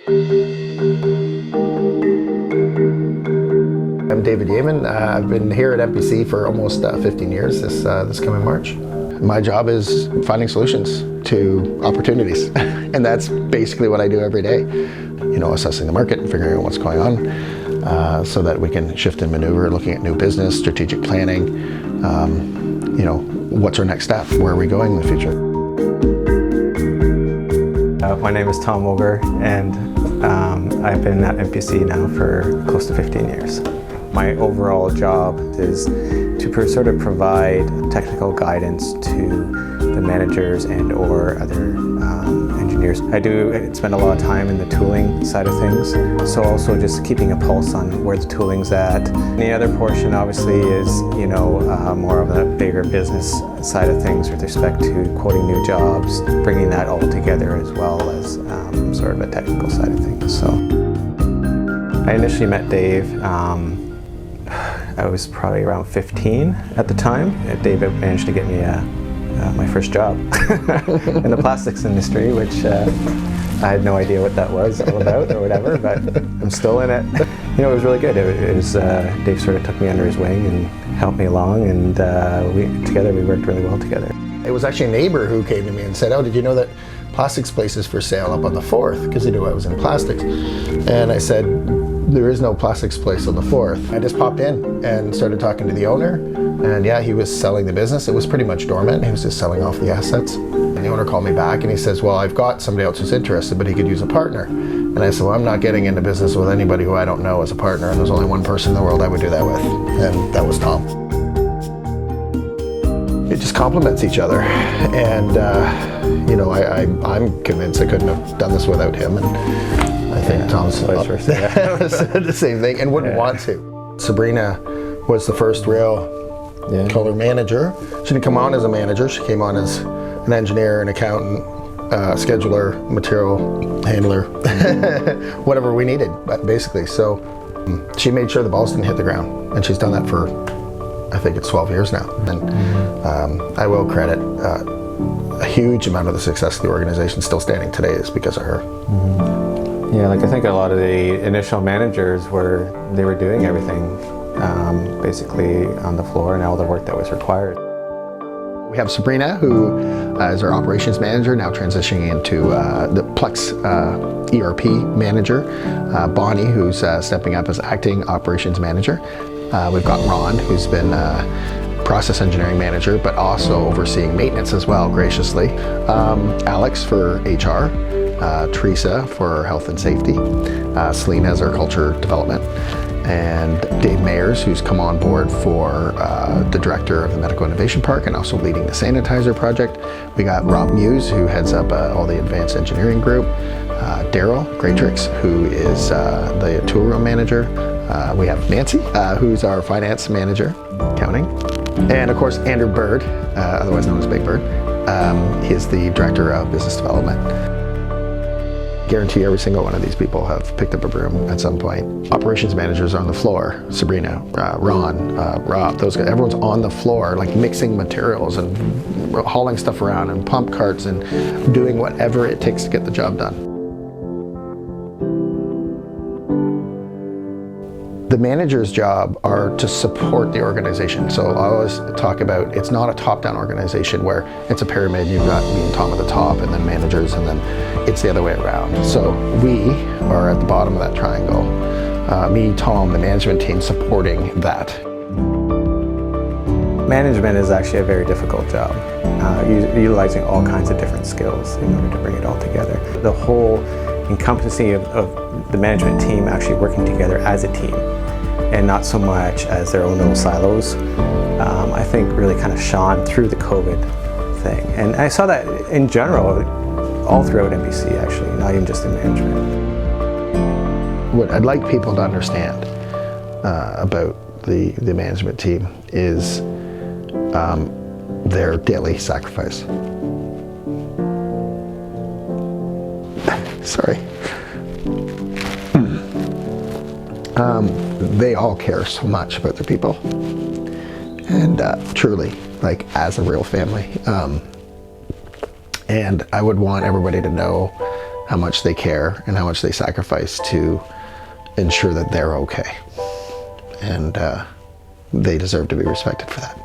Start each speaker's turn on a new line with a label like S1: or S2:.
S1: I'm David Yeaman. I've been here at MPC for almost 15 years this coming March. My job is finding solutions to opportunities, and that's basically what I do every day. You know, assessing the market and figuring out what's going on so that we can shift and maneuver, looking at new business, strategic planning, you know, what's our next step, where are we going in the future.
S2: My name is Tom Woger, and I've been at MPC now for close to 15 years. My overall job is to sort of provide technical guidance to the managers and or other engineers. I do spend a lot of time in the tooling side of things, so also just keeping a pulse on where the tooling's at. And the other portion obviously is, you know, more of the bigger business side of things with respect to quoting new jobs, bringing that all together as well as sort of a technical side of things. So I initially met Dave. I was probably around 15 at the time. David managed to get me my first job in the plastics industry, which I had no idea what that was all about or whatever, but I'm still in it. You know, it was really good. It was Dave sort of took me under his wing and helped me along, and together we worked really well together.
S1: It was actually a neighbor who came to me and said, "Oh, did you know that plastics place is for sale up on the 4th?" Because he knew I was in plastics. And I said, "There is no plastics place on the 4th. I just popped in and started talking to the owner, and yeah, he was selling the business. It was pretty much dormant. He was just selling off the assets. And the owner called me back and he says, "Well, I've got somebody else who's interested, but he could use a partner." And I said, "Well, I'm not getting into business with anybody who I don't know as a partner, and there's only one person in the world I would do that with," and that was Tom. It just complements each other, and you know, I'm convinced I couldn't have done this without him, and I think Tom's
S2: vice versa.
S1: said the same thing and wouldn't want to. Sabrina was the first real color manager. She didn't come on as a manager, she came on as an engineer, an accountant, scheduler, material handler, whatever we needed, basically. So she made sure the balls didn't hit the ground, and she's done that for, I think it's 12 years now. And I will credit a huge amount of the success of the organization still standing today is because of her.
S2: Yeah, like I think a lot of the initial managers were doing everything basically on the floor and all the work that was required.
S1: We have Sabrina, who is our operations manager, now transitioning into the Plex ERP manager. Bonnie, who's stepping up as acting operations manager. We've got Ron, who's been process engineering manager, but also overseeing maintenance as well, graciously. Alex for HR. Teresa for health and safety, Selena as our culture development, and Dave Mayers, who's come on board for the director of the Medical Innovation Park and also leading the sanitizer project. We got Rob Muse, who heads up all the advanced engineering group, Daryl Greatrix, who is the tool room manager. We have Nancy, who's our finance manager, accounting, and of course Andrew Bird, otherwise known as Big Bird. He's the director of business development. Guarantee every single one of these people have picked up a broom at some point. Operations managers are on the floor. Sabrina, Ron, Rob, those guys, everyone's on the floor, like mixing materials and hauling stuff around and pump carts and doing whatever it takes to get the job done. The manager's job are to support the organization. So I always talk about, it's not a top-down organization where it's a pyramid, you've got me and Tom at the top and then managers, and then it's the other way around. So we are at the bottom of that triangle. Me, Tom, the management team supporting that.
S2: Management is actually a very difficult job, utilizing all kinds of different skills in order to bring it all together. The whole encompassing of the management team actually working together as a team and not so much as their own little silos, I think really kind of shone through the COVID thing. And I saw that in general, all throughout MPC actually, not even just in management.
S1: What I'd like people to understand about the management team is their daily sacrifice. Sorry. They all care so much about their people, and truly, like as a real family. And I would want everybody to know how much they care and how much they sacrifice to ensure that they're okay. And they deserve to be respected for that.